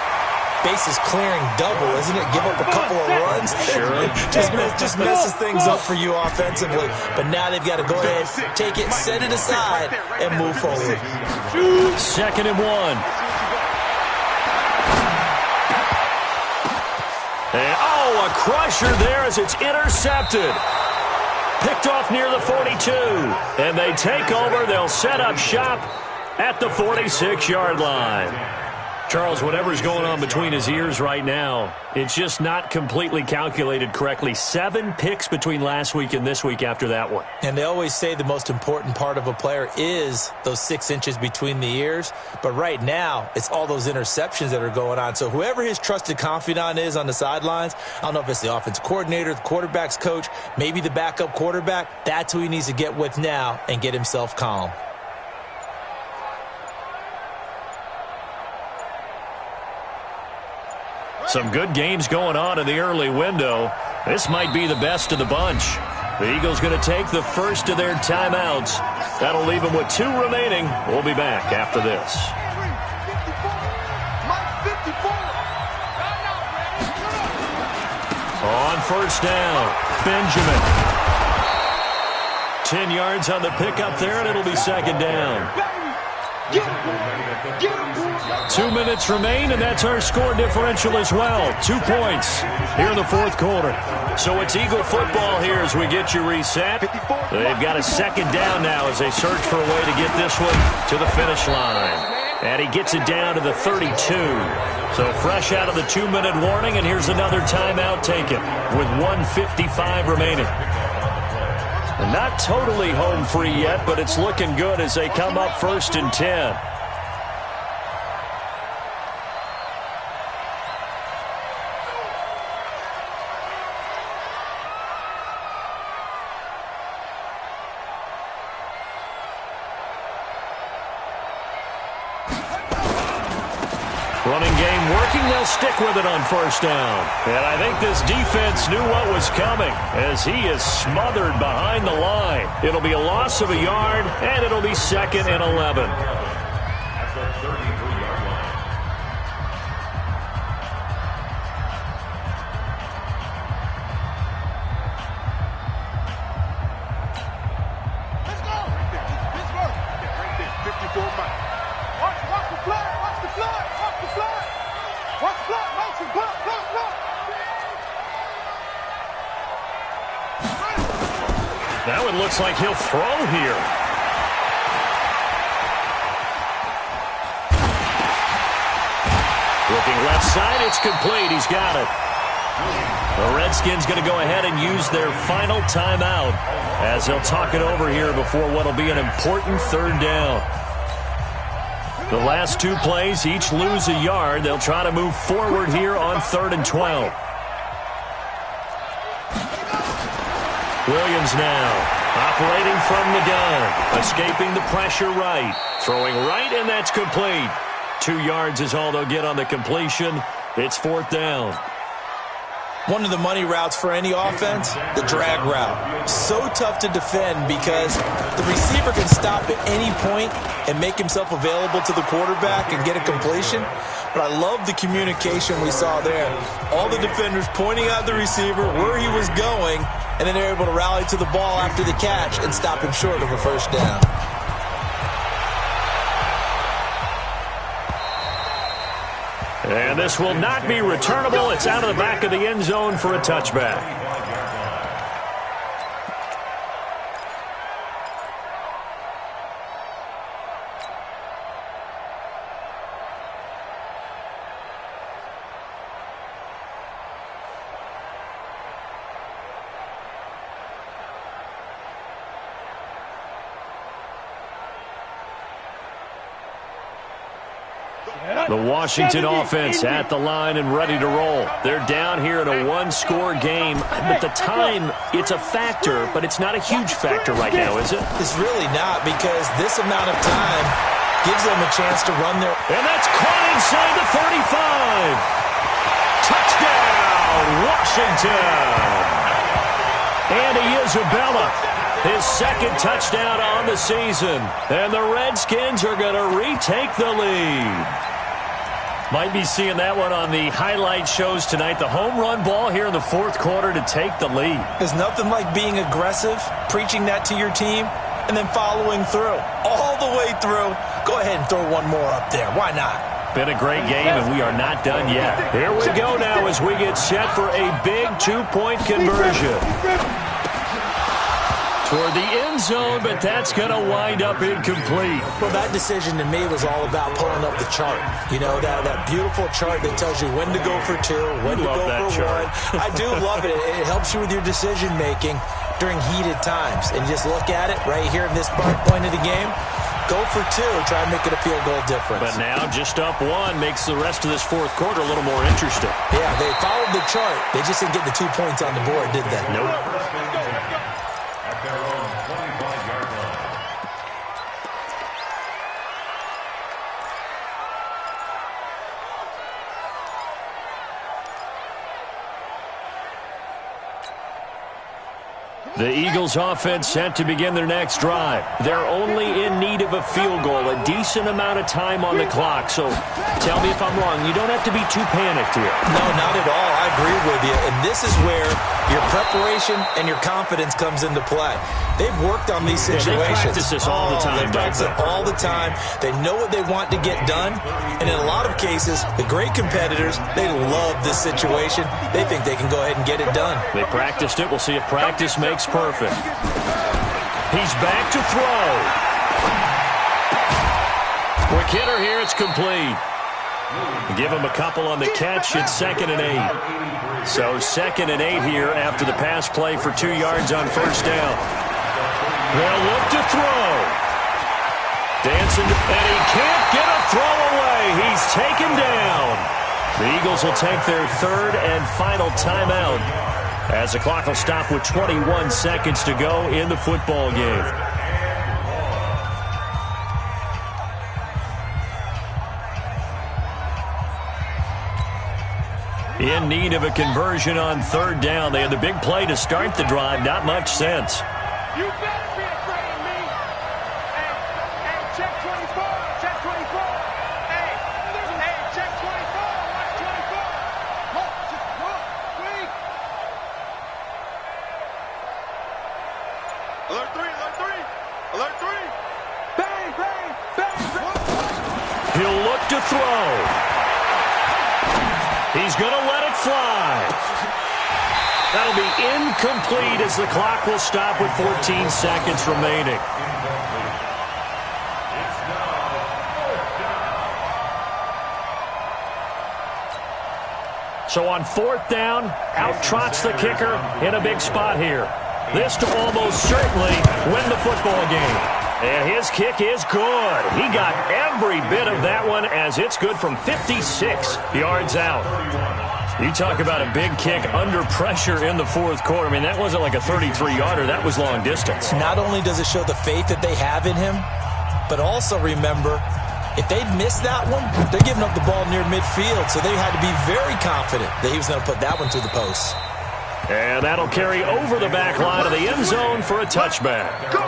bases clearing double, isn't it? Give up a couple of runs. Sure. just messes things up for you offensively. But now they've got to go ahead, take it, set it aside, and move forward. 2nd and 1. And, a crusher there as it's intercepted. Picked off near the 42. And they take over. They'll set up shop at the 46-yard line. Charles, whatever's going on between his ears right now, it's just not completely calculated correctly. 7 picks between last week and this week after that one. And they always say the most important part of a player is those 6 inches between the ears. But right now, it's all those interceptions that are going on. So whoever his trusted confidant is on the sidelines, I don't know if it's the offense coordinator, the quarterback's coach, maybe the backup quarterback, that's who he needs to get with now and get himself calm. Some good games going on in the early window. This might be the best of the bunch. The Eagles going to take the first of their timeouts. That'll leave them with 2 remaining. We'll be back after this. On first down, Benjamin. 10 yards on the pickup there, and it'll be 2nd down. 2 minutes remain, and that's our score differential as well. 2 points here in the 4th quarter. So it's Eagle football here as we get you reset. They've got a 2nd down now as they search for a way to get this one to the finish line. And he gets it down to the 32. So fresh out of the 2-minute warning, and here's another timeout taken with 1:55 remaining. And not totally home free yet, but it's looking good as they come up 1st and 10. Running game working, they'll stick with it on 1st down. And I think this defense knew what was coming as he is smothered behind the line. It'll be a loss of a yard, and it'll be 2nd and 11. At the 33-yard line. Let's go! Pittsburgh! Right there, 54 Mike. Watch the flag! Watch the flag! Watch the flag! Watch the flag! Motion! Block! Block! Block! That one looks like he'll throw here. Looking left side, it's complete. He's got it. The Redskins going to go ahead and use their final timeout as they'll talk it over here before what will be an important 3rd down. The last 2 plays, each lose a yard. They'll try to move forward here on 3rd and 12. Williams now operating from the gun, escaping the pressure right, throwing right, and that's complete. 2 yards is all they'll get on the completion. It's 4th down. One of the money routes for any offense, the drag route. So tough to defend because the receiver can stop at any point and make himself available to the quarterback and get a completion. But I love the communication we saw there. All the defenders pointing out the receiver, where he was going, and then they're able to rally to the ball after the catch and stop him short of a first down. And this will not be returnable. It's out of the back of the end zone for a touchback. The Washington offense at the line and ready to roll. They're down here in a one-score game. But the time, it's a factor, but it's not a huge factor right now, is it? It's really not, because this amount of time gives them a chance to run their... And that's caught inside the 35. Touchdown, Washington. Andy Isabella, his second touchdown on the season. And the Redskins are going to retake the lead. Might be seeing that one on the highlight shows tonight. The home run ball here in the fourth quarter to take the lead. There's nothing like being aggressive, preaching that to your team, and then following through. All the way through. Go ahead and throw one more up there. Why not? Been a great game, and we are not done yet. Here we go now as we get set for a big two-point conversion. Toward the end zone, but that's going to wind up incomplete. Well, that decision to me was all about pulling up the chart. You know, that beautiful chart that tells you when to go for two, when to go for one. I do love it. It helps you with your decision-making during heated times. And just look at it right here in this point of the game. Go for two, try and make it a field goal difference. But now just up one makes the rest of this fourth quarter a little more interesting. Yeah, they followed the chart. They just didn't get the 2 points on the board, did they? Nope. At their own 25-yard line. The Eagles offense set to begin their next drive. They're only in need of a field goal, a decent amount of time on the clock. So tell me if I'm wrong. You don't have to be too panicked here. No, not at all. I agree with you. And this is where your preparation and your confidence comes into play. They've worked on these situations. They practice this all the time. They practice it all the time. They know what they want to get done. And in a lot of cases, the great competitors, they love this situation. They think they can go ahead and get it done. They practiced it. We'll see if practice makes perfect. He's back to throw. Quick hitter here. It's complete. Give him a couple on the catch. It's 2nd and 8. So 2nd and 8 here after the pass play for 2 yards on first down. They'll look to throw. Dancing, and he can't get a throw away. He's taken down. The Eagles will take their third and final timeout as the clock will stop with 21 seconds to go in the football game. In need of a conversion on third down. They had the big play to start the drive. Not much sense. You better be afraid of me. Hey, check 24. Check 24. Hey, check 24. Watch 24. Look, quick. Alert 3, alert 3. Alert 3. Bang, bang, bang, bang. He'll look to throw. He's going to let it fly. That'll be incomplete as the clock will stop with 14 seconds remaining. So on fourth down, out trots the kicker in a big spot here. This to almost certainly win the football game. And his kick is good. He got every bit of that one as it's good from 56 yards out. You talk about a big kick under pressure in the fourth quarter. I mean, that wasn't like a 33-yarder. That was long distance. Not only does it show the faith that they have in him, but also remember, If they'd missed that one, they're giving up the ball near midfield, so they had to be very confident that he was going to put that one through the post. And that'll carry over the back line of the end zone for a touchback. Go!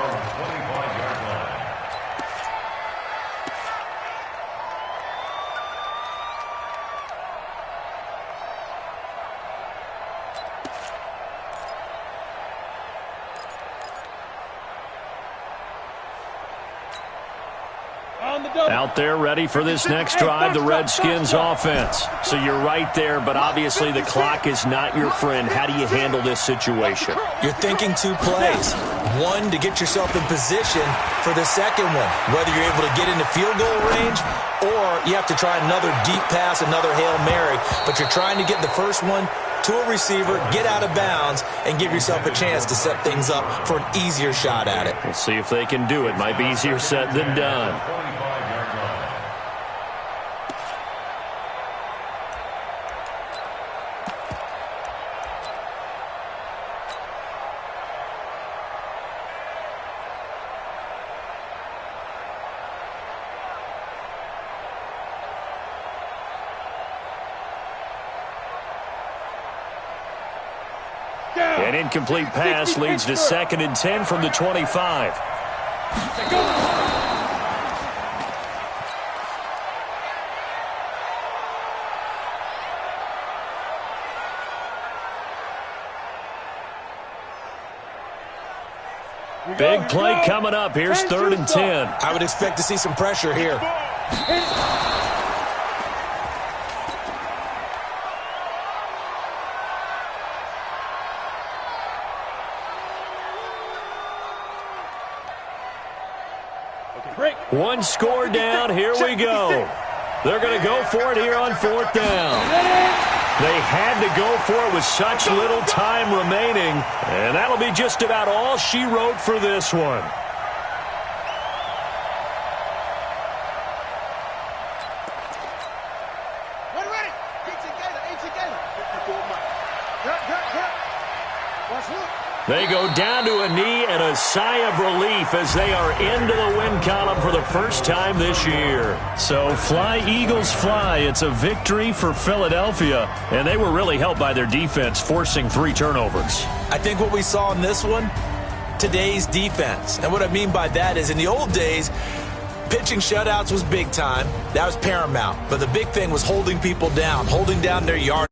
Out there ready for this next drive, the Redskins offense. So you're right there, but obviously the clock is not your friend. How do you handle this situation? You're thinking two plays. One, to get yourself in position for the second one, whether you're able to get into field goal range or you have to try another deep pass, another Hail Mary, but you're trying to get the first one to a receiver, get out of bounds, and give yourself a chance to set things up for an easier shot at it. We'll see if they can do it. Might be easier said than done. An incomplete pass leads to 2nd and 10 from the 25. Big play coming up. Here's 3rd and 10. I would expect to see some pressure here. One score down. Here we go. They're going to go for it here on 4th down. They had to go for it with such little time remaining, and that'll be just about all she wrote for this one. They go down to a knee and a sigh of relief as they are into the win column for the first time this year. So fly, Eagles, fly. It's a victory for Philadelphia, and they were really helped by their defense, forcing 3 turnovers. I think what we saw in this one, today's defense. And what I mean by that is in the old days, pitching shutouts was big time. That was paramount. But the big thing was holding people down, holding down their yard.